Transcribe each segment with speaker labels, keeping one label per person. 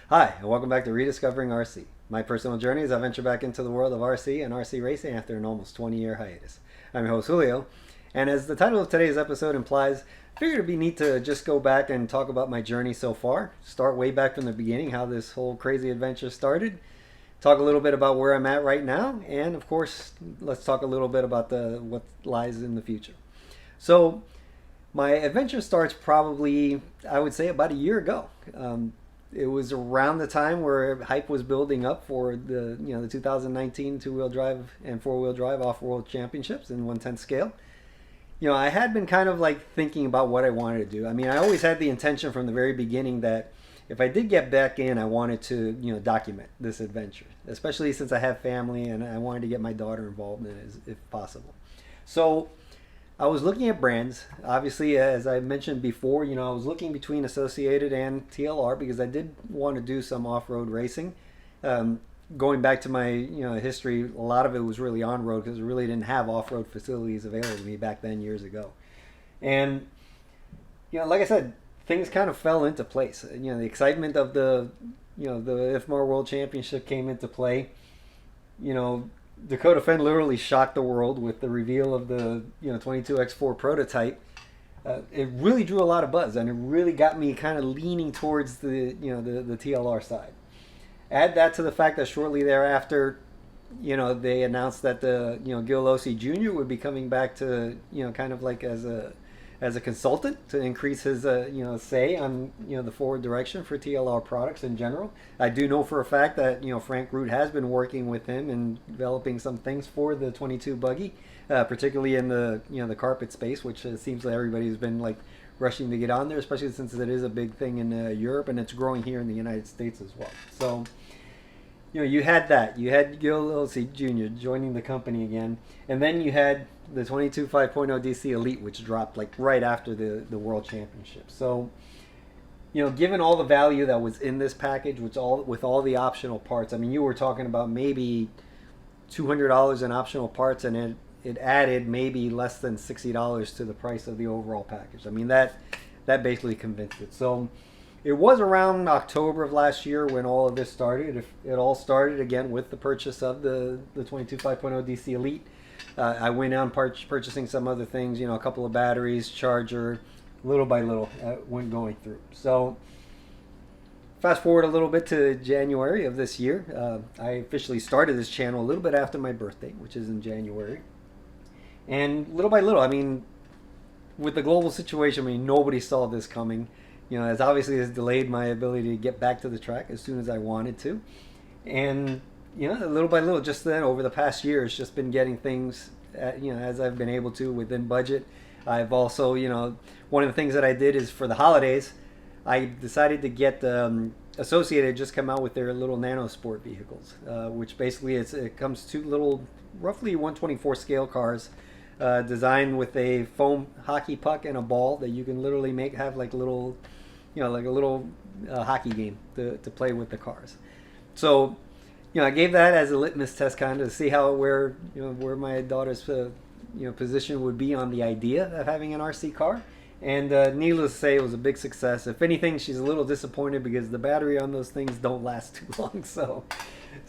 Speaker 1: Hi, and welcome back to Rediscovering RC. My personal journey as I venture back into the world of RC and RC racing after an almost 20-year hiatus. I'm your host Julio, and as the title of today's episode implies, I figured it'd be neat to just go back and talk about my journey so far, start way back from the beginning, how this whole crazy adventure started, talk a little bit about where I'm at right now, and of course, let's talk a little bit about what lies in the future. So, my adventure starts probably, I would say, about a year ago. It was around the time where hype was building up for the 2019 two-wheel drive and four-wheel drive off-road championships in 1/10 scale. I had been kind of like thinking about what I wanted to do. I mean, I always had the intention from the very beginning that if I did get back in, I wanted to document this adventure, especially since I have family and I wanted to get my daughter involved in it if possible. So I was looking at brands. Obviously, as I mentioned before, I was looking between Associated and TLR because I did want to do some off-road racing. Going back to my history, a lot of it was really on-road because we really didn't have off-road facilities available to me back then years ago. And like I said, things kind of fell into place. The excitement of the IFMAR World Championship came into play. Dakota Fenn literally shocked the world with the reveal of the 22X4 prototype. It really drew a lot of buzz, and it really got me kind of leaning towards the TLR side. Add that to the fact that shortly thereafter, they announced that the Gil Losi Jr. would be coming back to kind of like as a consultant to increase his say on the forward direction for TLR products in general. I do know for a fact that Frank Root has been working with him and developing some things for the 22 buggy, particularly in the the carpet space, which seems like everybody's been like rushing to get on there, especially since it is a big thing in Europe and it's growing here in the United States as well. So you had that. You had Gil Losi Jr. joining the company again, and then you had the 22 5.0 DC Elite, which dropped like right after the World Championship. So, given all the value that was in this package, with all the optional parts, I mean, you were talking about maybe $200 in optional parts, and it added maybe less than $60 to the price of the overall package. I mean, that basically convinced it. So it was around October of last year when all of this started. It all started again with the purchase of the 22 5.0 DC Elite. I went on purchasing some other things, a couple of batteries, charger, little by little, went going through. So fast forward a little bit to January of this year. I officially started this channel a little bit after my birthday, which is in January. And little by little, I mean, with the global situation, I mean, nobody saw this coming. As obviously has delayed my ability to get back to the track as soon as I wanted to. And little by little, just then over the past year, it's just been getting things, as I've been able to within budget. I've also, one of the things that I did is for the holidays, I decided to get Associated just come out with their little nano sport vehicles, which basically it comes to little, roughly 1/24 scale cars, designed with a foam hockey puck and a ball that you can literally have like little, like a little hockey game to play with the cars. So I gave that as a litmus test kind of to see where my daughter's position would be on the idea of having an RC car. And needless to say, it was a big success. If anything, she's a little disappointed because the battery on those things don't last too long. So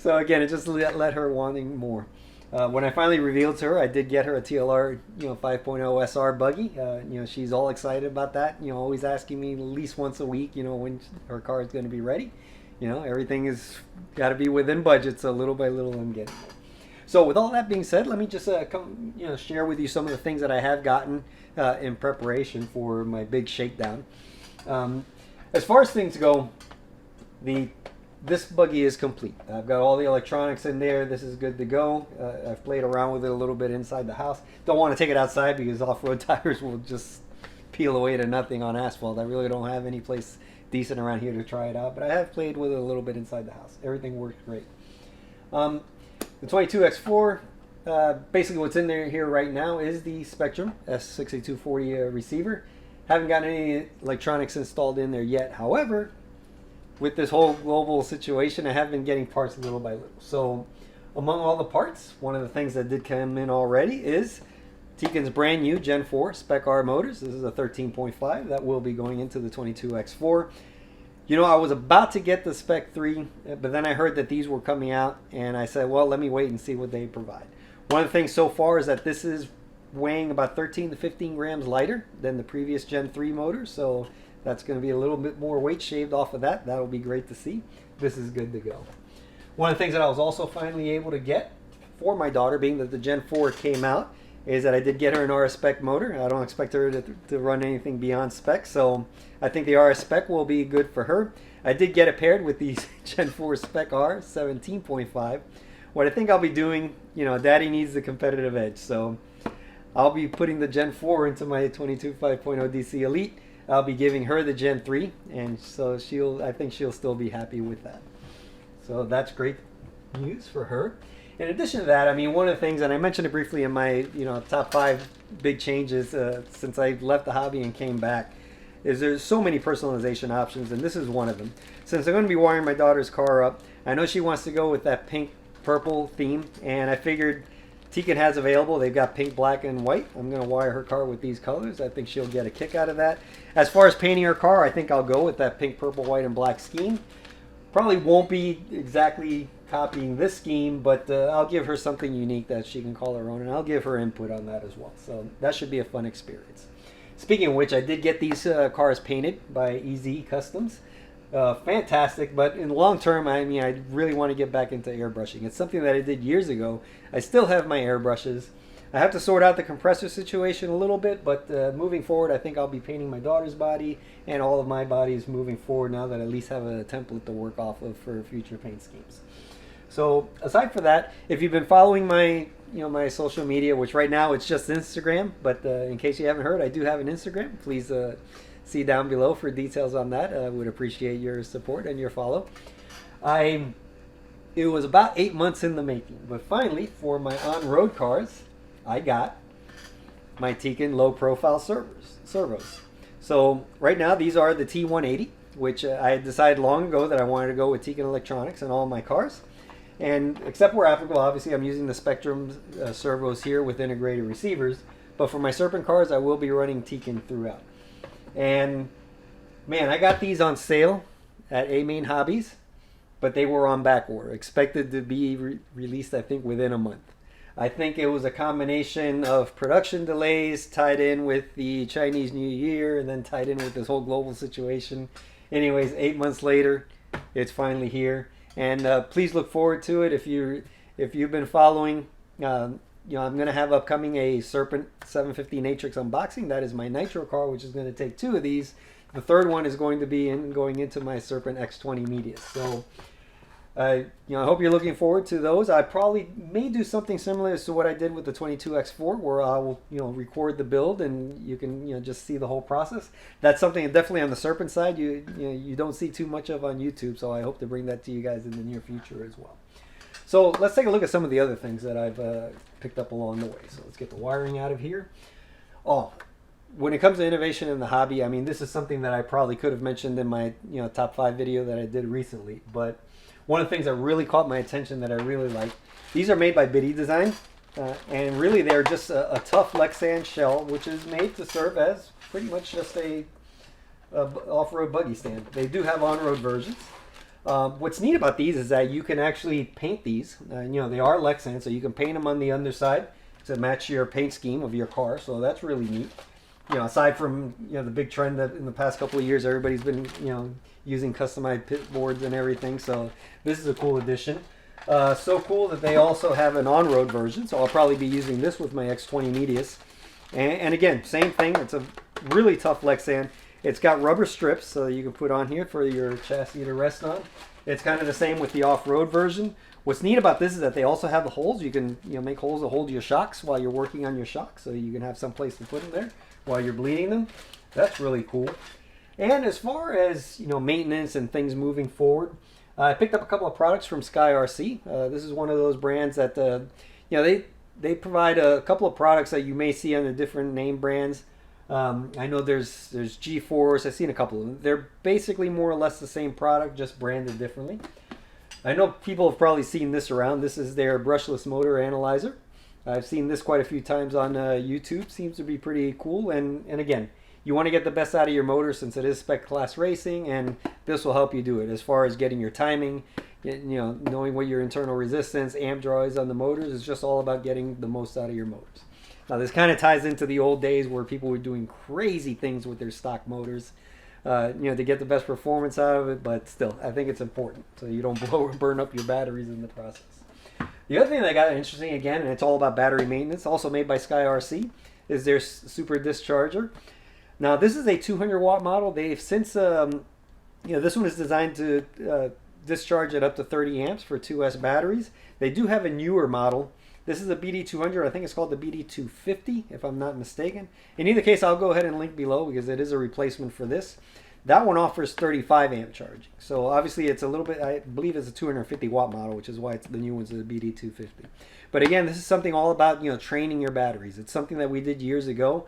Speaker 1: again, it just let her wanting more. When I finally revealed to her, I did get her a TLR 5.0 SR buggy. She's all excited about that. Always asking me at least once a week, when her car is going to be ready. Everything is got to be within budget, so little by little I'm getting there. So with all that being said, let me just share with you some of the things that I have gotten in preparation for my big shakedown. As far as things go, this buggy is complete. I've got all the electronics in there. This is good to go. I've played around with it a little bit inside the house. Don't want to take it outside because off-road tires will just peel away to nothing on asphalt. I really don't have any place decent around here to try it out, but I have played with it a little bit inside the house. Everything works great. The 22X4, basically what's in there here right now is the Spectrum S6240 receiver. Haven't got any electronics installed in there yet. However, with this whole global situation, I have been getting parts little by little. So among all the parts, one of the things that did come in already is Tekin's brand new Gen 4 Spec R motors. This is a 13.5 that will be going into the 22X4. You know, I was about to get the Spec 3, but then I heard that these were coming out, and I said, well, let me wait and see what they provide. One of the things so far is that this is weighing about 13 to 15 grams lighter than the previous Gen 3 motor, so that's going to be a little bit more weight shaved off of that. That'll be great to see. This is good to go. One of the things that I was also finally able to get for my daughter, being that the Gen 4 came out, is that I did get her an RS Spec motor. I don't expect her to run anything beyond spec, so I think the RS Spec will be good for her. I did get it paired with the Gen 4 Spec R 17.5. What I think I'll be doing, you know, Daddy needs the competitive edge, so I'll be putting the Gen 4 into my 22 5.0 DC Elite. I'll be giving her the Gen 3, and so I think she'll still be happy with that. So that's great news for her. In addition to that, I mean, one of the things, and I mentioned it briefly in my, you know, top 5 big changes since I left the hobby and came back, is there's so many personalization options, and this is one of them. Since I'm going to be wiring my daughter's car up, I know she wants to go with that pink purple theme, and I figured Tekin has available. They've got pink, black, and white. I'm going to wire her car with these colors. I think she'll get a kick out of that. As far as painting her car, I think I'll go with that pink, purple, white, and black scheme. Probably won't be exactly copying this scheme, but I'll give her something unique that she can call her own, and I'll give her input on that as well. So that should be a fun experience. Speaking of which, I did get these cars painted by EZ Customs. Fantastic, but in the long term, I mean, I really want to get back into airbrushing. It's something that I did years ago. I still have my airbrushes. I have to sort out the compressor situation a little bit, but moving forward, I think I'll be painting my daughter's body and all of my bodies moving forward now that I at least have a template to work off of for future paint schemes. So aside from that, if you've been following my my social media, which right now it's just Instagram, but in case you haven't heard, I do have an Instagram. Please see down below for details on that. I would appreciate your support and your follow. It was about 8 months in the making, but finally, for my on-road cars, I got my Tekin low-profile servos. So right now, these are the T180, which I had decided long ago that I wanted to go with Tekin electronics in all my cars. And except where applicable, obviously I'm using the Spectrum servos here with integrated receivers. But for my Serpent cars, I will be running Tekin throughout. And man, I got these on sale at A-Main Hobbies, but they were on back order, expected to be released, I think, within a month. I think it was a combination of production delays tied in with the Chinese New Year and then tied in with this whole global situation. Anyways, 8 months later, it's finally here. And please look forward to it. If you've been following, I'm going to have upcoming a Serpent 750 Natrix unboxing. That is my Nitro car, which is going to take 2 of these. The third one is going to be going into my Serpent X20 Medius. So, I hope you're looking forward to those. I probably may do something similar to what I did with the 22X4, where I will, record the build and you can, just see the whole process. That's something definitely on the Serpent side you don't see too much of on YouTube. So I hope to bring that to you guys in the near future as well. So let's take a look at some of the other things that I've picked up along the way. So let's get the wiring out of here. Oh, when it comes to innovation in the hobby, I mean, this is something that I probably could have mentioned in my top 5 video that I did recently, but one of the things that really caught my attention that I really like, these are made by Biddy Design, and really they're just a tough Lexan shell, which is made to serve as pretty much just a off-road buggy stand. They do have on-road versions. What's neat about these is that you can actually paint these. They are Lexan, so you can paint them on the underside to match your paint scheme of your car, so that's really neat. Aside from the big trend that in the past couple of years everybody's been using customized pit boards and everything, so this is a cool addition. So cool that they also have an on-road version, so I'll probably be using this with my X20 Medius. And again, same thing, it's a really tough Lexan. It's got rubber strips so you can put on here for your chassis to rest on. It's kind of the same with the off-road version. What's neat about this is that they also have the holes. You can make holes to hold your shocks while you're working on your shocks, so you can have some place to put them there while you're bleeding them. That's really cool. And as far as maintenance and things moving forward, I picked up a couple of products from Sky RC. This is one of those brands that they provide a couple of products that you may see on the different name brands. I know there's G-Force. I've seen a couple of them. They're basically more or less the same product, just branded differently. I know people have probably seen this around. This is their brushless motor analyzer. I've seen this quite a few times on YouTube. Seems to be pretty cool. And again, you want to get the best out of your motor since it is spec class racing, and this will help you do it as far as getting your timing, knowing what your internal resistance, amp draw is on the motors. It's just all about getting the most out of your motors. Now this kind of ties into the old days where people were doing crazy things with their stock motors, to get the best performance out of it, but still, I think it's important so you don't burn up your batteries in the process. The other thing that got interesting again, and it's all about battery maintenance, also made by Sky RC, is their super discharger. Now this is a 200 watt model. They've since, this one is designed to discharge at up to 30 amps for 2S batteries. They do have a newer model. This is a BD200. I think it's called the BD250, if I'm not mistaken. In either case, I'll go ahead and link below because it is a replacement for this. That one offers 35 amp charging. So obviously it's a little bit, I believe it's a 250 watt model, which is why the new one's the BD250. But again, this is something all about, training your batteries. It's something that we did years ago.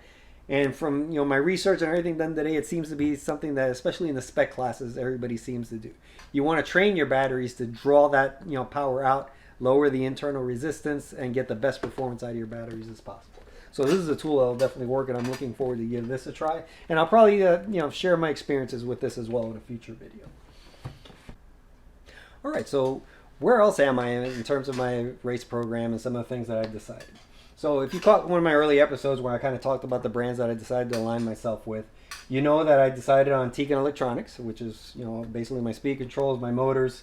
Speaker 1: And from, my research and everything done today, it seems to be something that, especially in the spec classes, everybody seems to do. You want to train your batteries to draw that, power out, lower the internal resistance, and get the best performance out of your batteries as possible. So this is a tool that will definitely work, and I'm looking forward to give this a try. And I'll probably, share my experiences with this as well in a future video. All right, so where else am I in terms of my race program and some of the things that I've decided? So if you caught one of my early episodes where I kind of talked about the brands that I decided to align myself with, you know that I decided on Tegan Electronics, which is, basically my speed controls, my motors.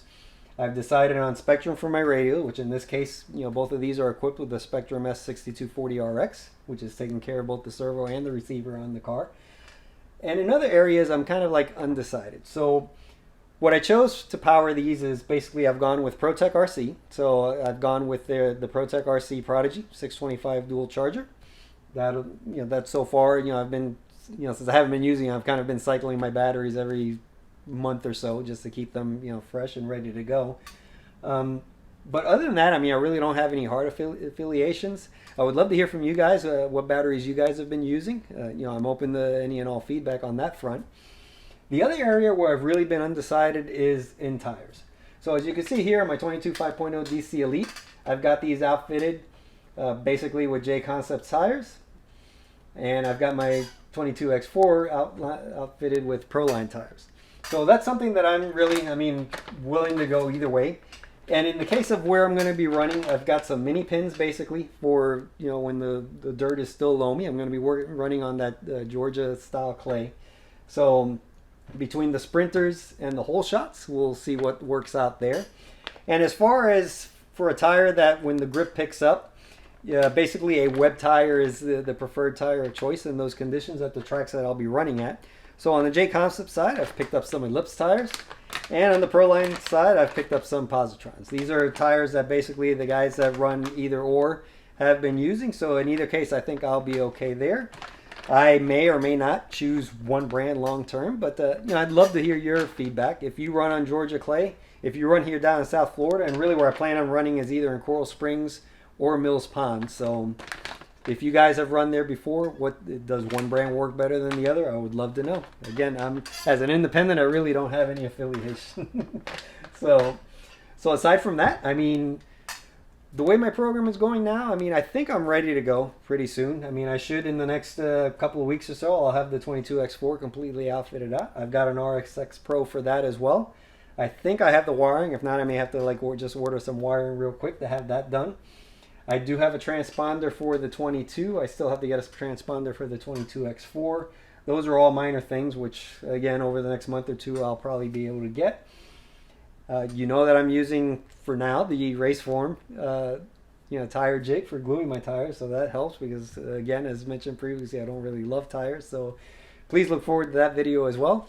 Speaker 1: I've decided on Spectrum for my radio, which in this case, both of these are equipped with the Spectrum S6240RX, which is taking care of both the servo and the receiver on the car. And in other areas, I'm kind of like undecided. So what I chose to power these is basically I've gone with ProTech RC. So I've gone with the ProTech RC Prodigy 625 dual charger. That's so far, I've been, since I haven't been using it, I've kind of been cycling my batteries every month or so just to keep them, fresh and ready to go. But other than that, I really don't have any hard affiliations. I would love to hear from you guys, what batteries you guys have been using. I'm open to any and all feedback on that front. The other area where I've really been undecided is in tires. So as you can see here on my 22 5.0 DC Elite, I've got these outfitted basically with J Concept tires. And I've got my 22X4 outfitted with Proline tires. So that's something that I'm really, willing to go either way. And in the case of where I'm going to be running, I've got some mini pins basically for, when the dirt is still loamy. I'm going to be running on that Georgia style clay. So between the sprinters and the hole shots, we'll see what works out there. And as far as for a tire that when the grip picks up, basically a web tire is the preferred tire of choice in those conditions at the tracks that I'll be running at. So on the J Concept side, I've picked up some Ellipse tires. And on the Proline side, I've picked up some Positrons. These are tires that basically the guys that run either or have been using. So in either case, I think I'll be okay there. I may or may not choose one brand long term, but I'd love to hear your feedback. If you run on Georgia clay, if you run here down in South Florida, and really where I plan on running is either in Coral Springs or Mills Pond. So if you guys have run there before, does one brand work better than the other? I would love to know. Again, as an independent, I really don't have any affiliation. So aside from that, the way my program is going now, I think I'm ready to go pretty soon. I should in the next couple of weeks or so, I'll have the 22X4 completely outfitted out. I've got an RXX Pro for that as well. I think I have the wiring. If not, I may have to just order some wiring real quick to have that done. I do have a transponder for the 22. I still have to get a transponder for the 22X4. Those are all minor things, which again, over the next month or two, I'll probably be able to get. That I'm using for now the Raceform, tire jig for gluing my tires, so that helps because again, as mentioned previously, I don't really love tires. So please look forward to that video as well.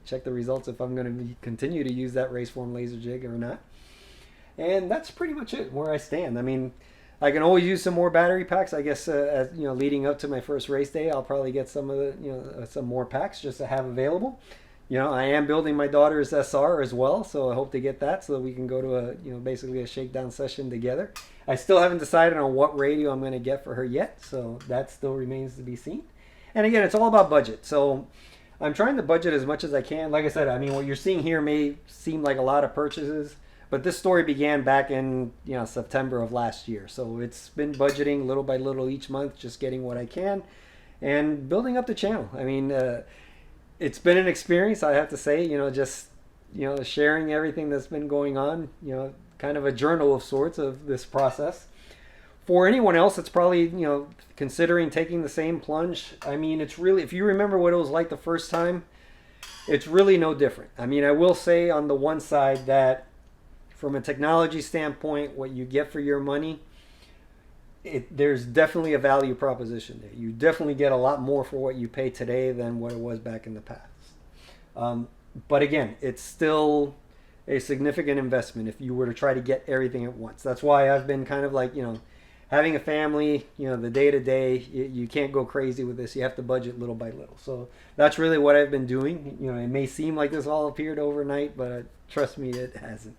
Speaker 1: Check the results if I'm going to continue to use that Raceform laser jig or not. And that's pretty much it where I stand. I can always use some more battery packs. I guess leading up to my first race day, I'll probably get some of the some more packs just to have available. I am building my daughter's SR as well, so I hope to get that so that we can go to basically a shakedown session together. I still haven't decided on what radio I'm going to get for her yet, so that still remains to be seen. And again, it's all about budget. So I'm trying to budget as much as I can. Like I said, what you're seeing here may seem like a lot of purchases, but this story began back in September of last year. So it's been budgeting little by little each month, just getting what I can. and building up the channel. I mean, it's been an experience, I have to say, just, sharing everything that's been going on, kind of a journal of sorts of this process. For anyone else that's probably, considering taking the same plunge, I mean, it's really, if you remember what it was like the first time, it's really no different. I mean, I will say on the one side that from a technology standpoint, what you get for your money, there's definitely a value proposition there. You definitely get a lot more for what you pay today than what it was back in the past. But again, it's still a significant investment if you were to try to get everything at once. That's why I've been kind of like, having a family, the day-to-day, you can't go crazy with this. You have to budget little by little. So that's really what I've been doing. It may seem like this all appeared overnight, but trust me, it hasn't.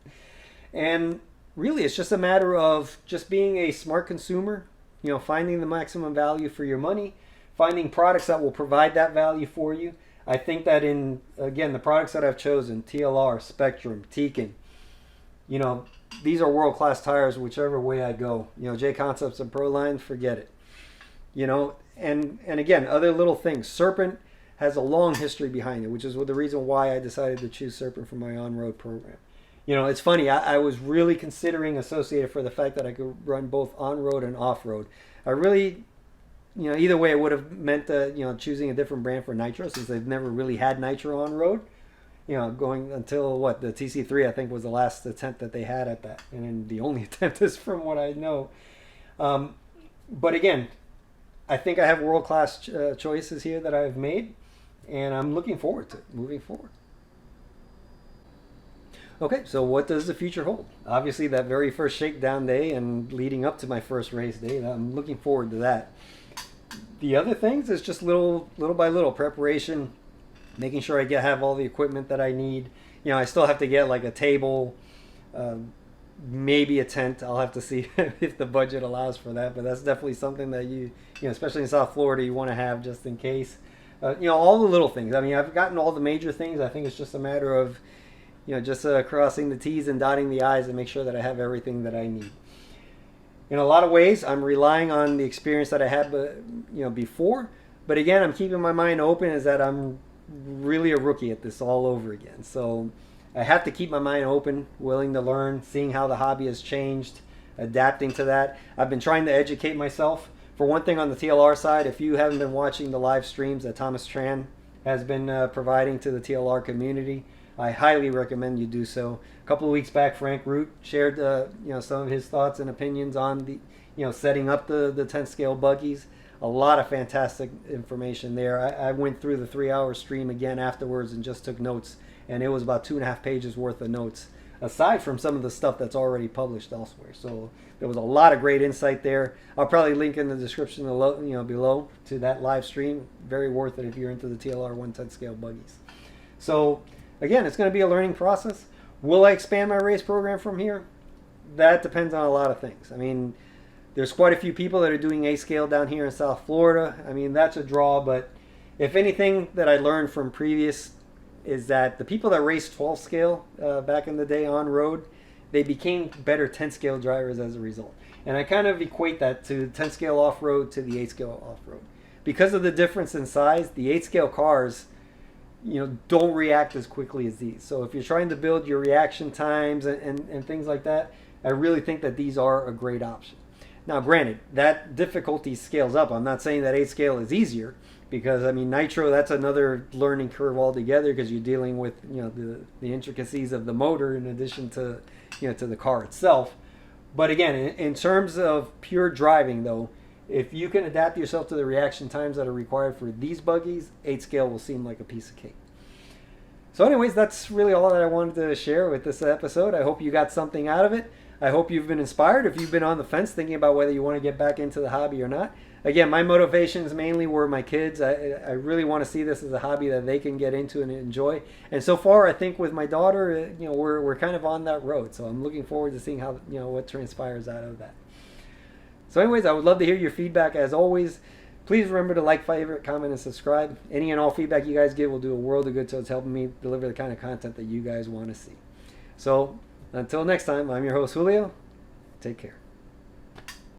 Speaker 1: And really, it's just a matter of just being a smart consumer, finding the maximum value for your money, finding products that will provide that value for you. I think that again, the products that I've chosen, TLR, Spectrum, Tekin, these are world-class tires whichever way I go. J Concepts and Proline, forget it. And again, other little things. Serpent has a long history behind it, which is the reason why I decided to choose Serpent for my on-road program. It's funny, I was really considering Associated for the fact that I could run both on-road and off-road. I really, either way it would have meant, choosing a different brand for Nitro, since they've never really had Nitro on-road. Going until the TC3, I think, was the last attempt that they had at that. And the only attempt is from what I know. But again, I think I have world-class choices here that I've made, and I'm looking forward to it, moving forward. Okay, so what does the future hold? Obviously, that very first shakedown day and leading up to my first race day, I'm looking forward to that. The other things is just little by little preparation, making sure I have all the equipment that I need. I still have to get like a table, maybe a tent. I'll have to see if the budget allows for that, but that's definitely something that you especially in South Florida, you want to have just in case. All the little things. I mean, I've gotten all the major things. I think it's just a matter of just crossing the T's and dotting the I's and make sure that I have everything that I need. In a lot of ways, I'm relying on the experience that I had, before. But again, I'm keeping my mind open, is that I'm really a rookie at this all over again. So I have to keep my mind open, willing to learn, seeing how the hobby has changed, adapting to that. I've been trying to educate myself. For one thing, on the TLR side, if you haven't been watching the live streams that Thomas Tran has been providing to the TLR community, I highly recommend you do so. A couple of weeks back, Frank Root shared some of his thoughts and opinions on the setting up the 10 scale buggies. A lot of fantastic information there. I went through the 3-hour stream again afterwards and just took notes, and it was about 2.5 pages worth of notes, aside from some of the stuff that's already published elsewhere. So there was a lot of great insight there. I'll probably link in the description below to that live stream. Very worth it if you're into the TLR 110 scale buggies. So again, it's going to be a learning process. Will I expand my race program from here? That depends on a lot of things. I mean, there's quite a few people that are doing A scale down here in South Florida. I mean, that's a draw, but if anything that I learned from previous is that the people that raced 12 scale back in the day on road, they became better 10 scale drivers as a result. And I kind of equate that to 10 scale off-road to the 8 scale off-road. Because of the difference in size, the 8 scale cars don't react as quickly as these. So if you're trying to build your reaction times and things like that, I really think that these are a great option. Now, granted, that difficulty scales up. I'm not saying that 8 scale is easier, because I mean, Nitro, that's another learning curve altogether, because you're dealing with the intricacies of the motor in addition to to the car itself. But again, in terms of pure driving, though, if you can adapt yourself to the reaction times that are required for these buggies, 8 scale will seem like a piece of cake. So anyways, that's really all that I wanted to share with this episode. I hope you got something out of it. I hope you've been inspired. If you've been on the fence thinking about whether you want to get back into the hobby or not. Again, my motivations mainly were my kids. I really want to see this as a hobby that they can get into and enjoy. And so far, I think with my daughter, we're kind of on that road. So I'm looking forward to seeing how what transpires out of that. So anyways, I would love to hear your feedback as always. Please remember to like, favorite, comment, and subscribe. Any and all feedback you guys give will do a world of good, so it's helping me deliver the kind of content that you guys want to see. So until next time, I'm your host, Julio. Take care.